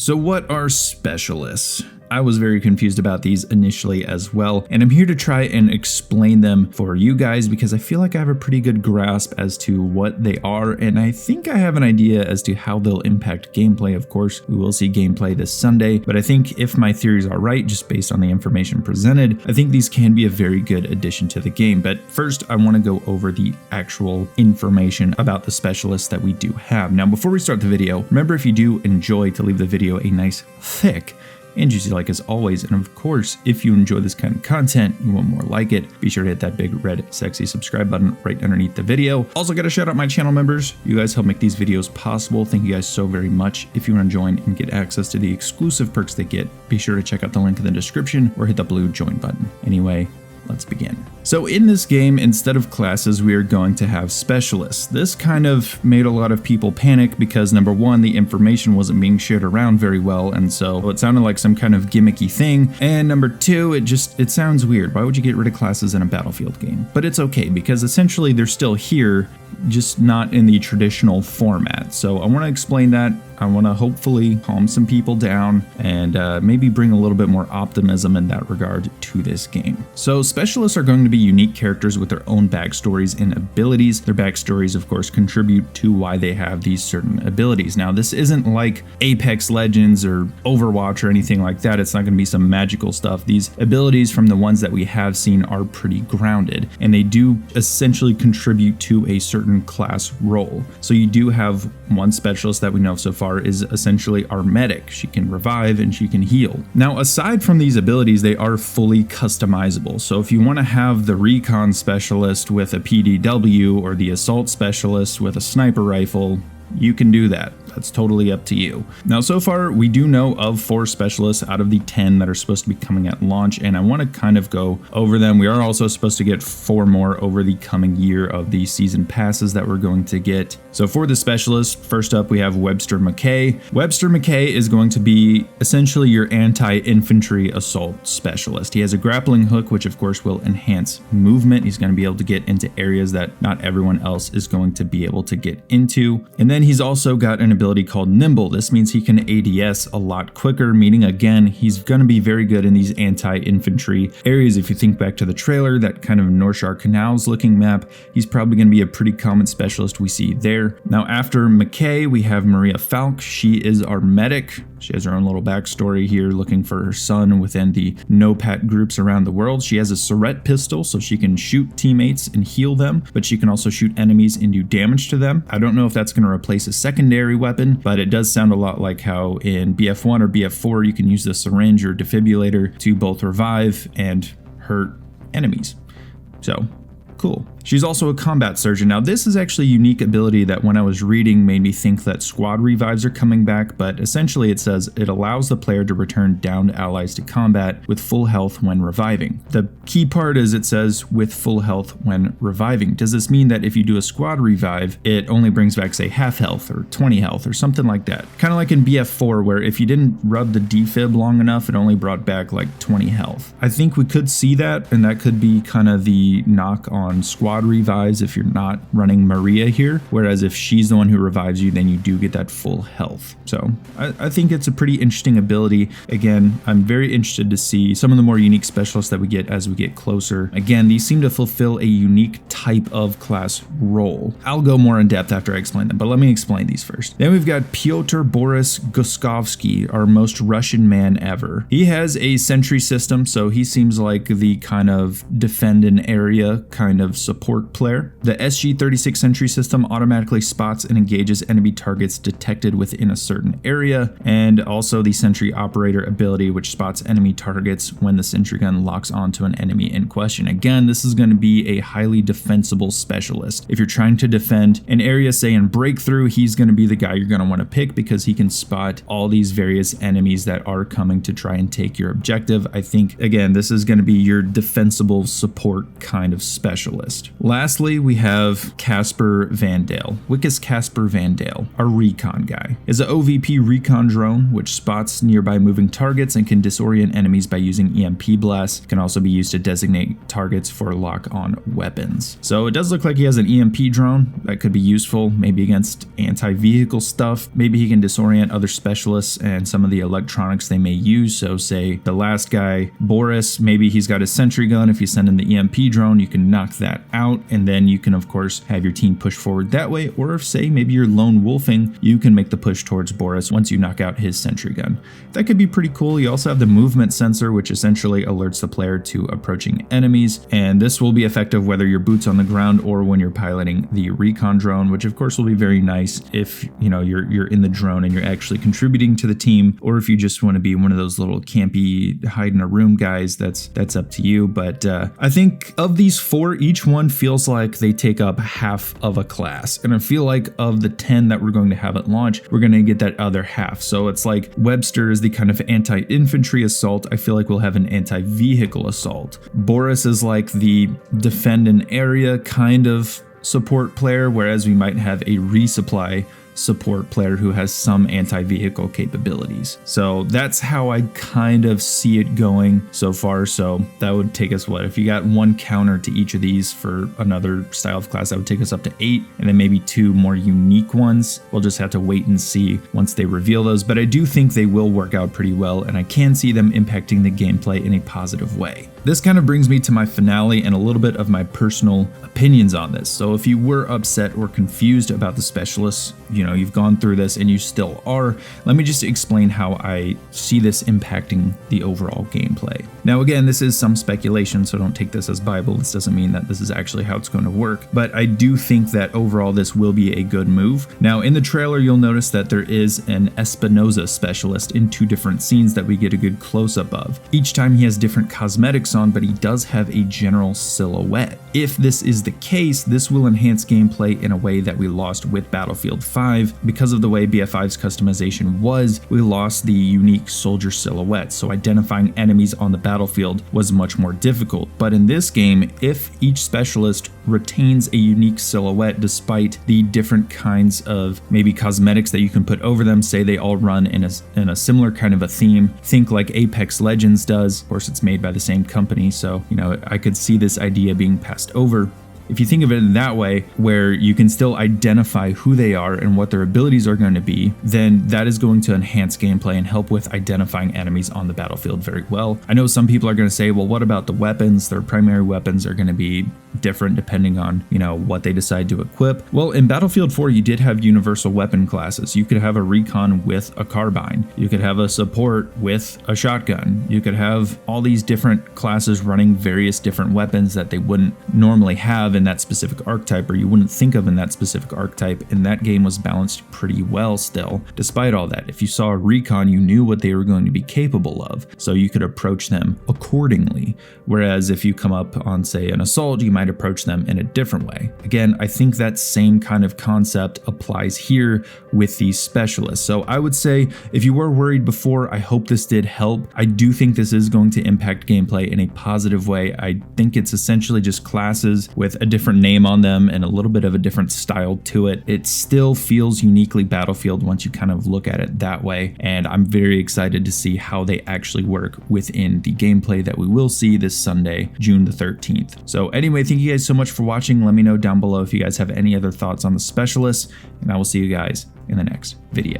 So what are specialists? I was very confused about these initially as well, and I'm here to try and explain them for you guys because I feel like I have a pretty good grasp as to what they are, and I think I have an idea as to how they'll impact gameplay. Of course, we will see gameplay this Sunday, but I think if my theories are right, just based on the information presented, I think these can be a very good addition to the game. But first, I want to go over the actual information about the specialists that we do have. Now, before we start the video, remember if you do enjoy to leave the video a nice thick and juicy like as always, and of course, if you enjoy this kind of content, you want more like it, be sure to hit that big red sexy subscribe button right underneath the video. Also gotta shout out my channel members. You guys help make these videos possible. Thank you guys so very much. If you want to join and get access to the exclusive perks they get, be sure to check out the link in the description or hit the blue join button. Anyway, let's begin. So in this game, instead of classes, we are going to have specialists. This kind of made a lot of people panic because number one, the information wasn't being shared around very well, and so it sounded like some kind of gimmicky thing. And number two, it sounds weird. Why would you get rid of classes in a Battlefield game? But it's okay because essentially they're still here, just not in the traditional format. So I want to explain that. I want to hopefully calm some people down and maybe bring a little bit more optimism in that regard to this game. So specialists are going to be unique characters with their own backstories and abilities. Their backstories, of course, contribute to why they have these certain abilities. Now, this isn't like Apex Legends or Overwatch or anything like that. It's not going to be some magical stuff. These abilities from the ones that we have seen are pretty grounded, and they do essentially contribute to a certain class role. So you do have one specialist that we know so far is essentially our medic. She can revive and she can heal. Now, aside from these abilities, they are fully customizable. So if you want to have the recon specialist with a PDW or the assault specialist with a sniper rifle, you can do that. That's totally up to you. Now, so far, we do know of 4 specialists out of the 10 that are supposed to be coming at launch, and I want to kind of go over them. We are also supposed to get 4 more over the coming year of the season passes that we're going to get. So for the specialist, first up, we have Webster McKay. Webster McKay is going to be essentially your anti-infantry assault specialist. He has a grappling hook, which of course will enhance movement. He's going to be able to get into areas that not everyone else is going to be able to get into. And then he's also got an ability called Nimble. This means he can ADS a lot quicker, meaning again, he's going to be very good in these anti-infantry areas. If you think back to the trailer, that kind of North Shore Canals looking map, he's probably going to be a pretty common specialist we see there. Now, after McKay, we have Maria Falk. She is our medic. She has her own little backstory here, looking for her son within the NOPAT groups around the world. She has a Surette pistol, so she can shoot teammates and heal them, but she can also shoot enemies and do damage to them. I don't know if that's going to replace a secondary weapon, but it does sound a lot like how in BF1 or BF4 you can use the syringe or defibrillator to both revive and hurt enemies. So, cool. She's also a combat surgeon. Now, this is actually a unique ability that when I was reading made me think that squad revives are coming back, but essentially it says it allows the player to return downed allies to combat with full health when reviving. The key part is it says with full health when reviving. Does this mean that if you do a squad revive, it only brings back, say, half health or 20 health or something like that? Kind of like in BF4, where if you didn't rub the defib long enough, it only brought back like 20 health. I think we could see that, and that could be kind of the knock on squad revives if you're not running Maria here, whereas if she's the one who revives you, then you do get that full health. So I think it's a pretty interesting ability. Again, I'm very interested to see some of the more unique specialists that we get as we get closer. Again, these seem to fulfill a unique type of class role. I'll go more in depth after I explain them, but let me explain these first. Then we've got Pyotr Boris Guskovsky, our most Russian man ever. He has a sentry system, so he seems like the kind of defend an area kind of support player. The SG-36 sentry system automatically spots and engages enemy targets detected within a certain area, and also the sentry operator ability, which spots enemy targets when the sentry gun locks onto an enemy in question. Again, this is going to be a highly defensible specialist. If you're trying to defend an area, say in breakthrough, he's going to be the guy you're going to want to pick because he can spot all these various enemies that are coming to try and take your objective. I think, again, this is going to be your defensible support kind of specialist. Specialist. Lastly, we have Casper Van Dale. Wickus Casper Van Dale, our recon guy, is an OVP recon drone which spots nearby moving targets and can disorient enemies by using EMP blasts. Can also be used to designate targets for lock-on weapons. So it does look like he has an EMP drone that could be useful, maybe against anti-vehicle stuff. Maybe he can disorient other specialists and some of the electronics they may use. So say the last guy, Boris, maybe he's got his sentry gun. If you send in the EMP drone, you can knock that out, and then you can of course have your team push forward that way. Or if say maybe you're lone wolfing, you can make the push towards Boris once you knock out his sentry gun. That could be pretty cool. You also have the movement sensor, which essentially alerts the player to approaching enemies, and this will be effective whether you're boots on the ground or when you're piloting the recon drone, which of course will be very nice if you're in the drone and you're actually contributing to the team, or if you just want to be one of those little campy hide in a room guys. That's up to you. But I think of these four, each one feels like they take up half of a class, and I feel like of the 10 that we're going to have at launch, we're going to get that other half. So it's like Webster is the kind of anti-infantry assault. I feel like we'll have an anti-vehicle assault. Boris is like the defend an area kind of support player, whereas we might have a resupply support player who has some anti-vehicle capabilities. So that's how I kind of see it going so far. So that would take us, what, if you got one counter to each of these for another style of class, that would take us up to 8, and then maybe 2 more unique ones. We'll just have to wait and see once they reveal those, but I do think they will work out pretty well, and I can see them impacting the gameplay in a positive way. This kind of brings me to my finale and a little bit of my personal opinions on this. So if you were upset or confused about the specialists, you've gone through this and you still are, let me just explain how I see this impacting the overall gameplay. Now again, this is some speculation, so don't take this as Bible. This doesn't mean that this is actually how it's going to work, but I do think that overall this will be a good move. Now in the trailer, you'll notice that there is an Espinosa specialist in 2 different scenes that we get a good close-up of. Each time he has different cosmetics on, but he does have a general silhouette. If this is the case, this will enhance gameplay in a way that we lost with Battlefield 5. Because of the way BF5's customization was, we lost the unique soldier silhouette, so identifying enemies on the battlefield was much more difficult. But in this game, if each specialist retains a unique silhouette despite the different kinds of maybe cosmetics that you can put over them, say they all run in a similar kind of a theme, think like Apex Legends does. Of course, it's made by the same company, so I could see this idea being passed over. If you think of it in that way, where you can still identify who they are and what their abilities are going to be, then that is going to enhance gameplay and help with identifying enemies on the battlefield very well. I know some people are going to say, well, what about the weapons? Their primary weapons are going to be different depending on, what they decide to equip. Well, in Battlefield 4, you did have universal weapon classes. You could have a recon with a carbine. You could have a support with a shotgun. You could have all these different classes running various different weapons that they wouldn't normally have in that specific archetype, or you wouldn't think of in that specific archetype, and that game was balanced pretty well still. Despite all that, if you saw a recon, you knew what they were going to be capable of, so you could approach them accordingly. Whereas if you come up on, say, an assault, you might approach them in a different way. Again, I think that same kind of concept applies here with these specialists. So I would say if you were worried before, I hope this did help. I do think this is going to impact gameplay in a positive way. I think it's essentially just classes with a different name on them and a little bit of a different style to it. It still feels uniquely Battlefield once you kind of look at it that way, and I'm very excited to see how they actually work within the gameplay that we will see this Sunday, June the 13th. So anyway, thank you guys so much for watching. Let me know down below if you guys have any other thoughts on the specialists, and I will see you guys in the next video.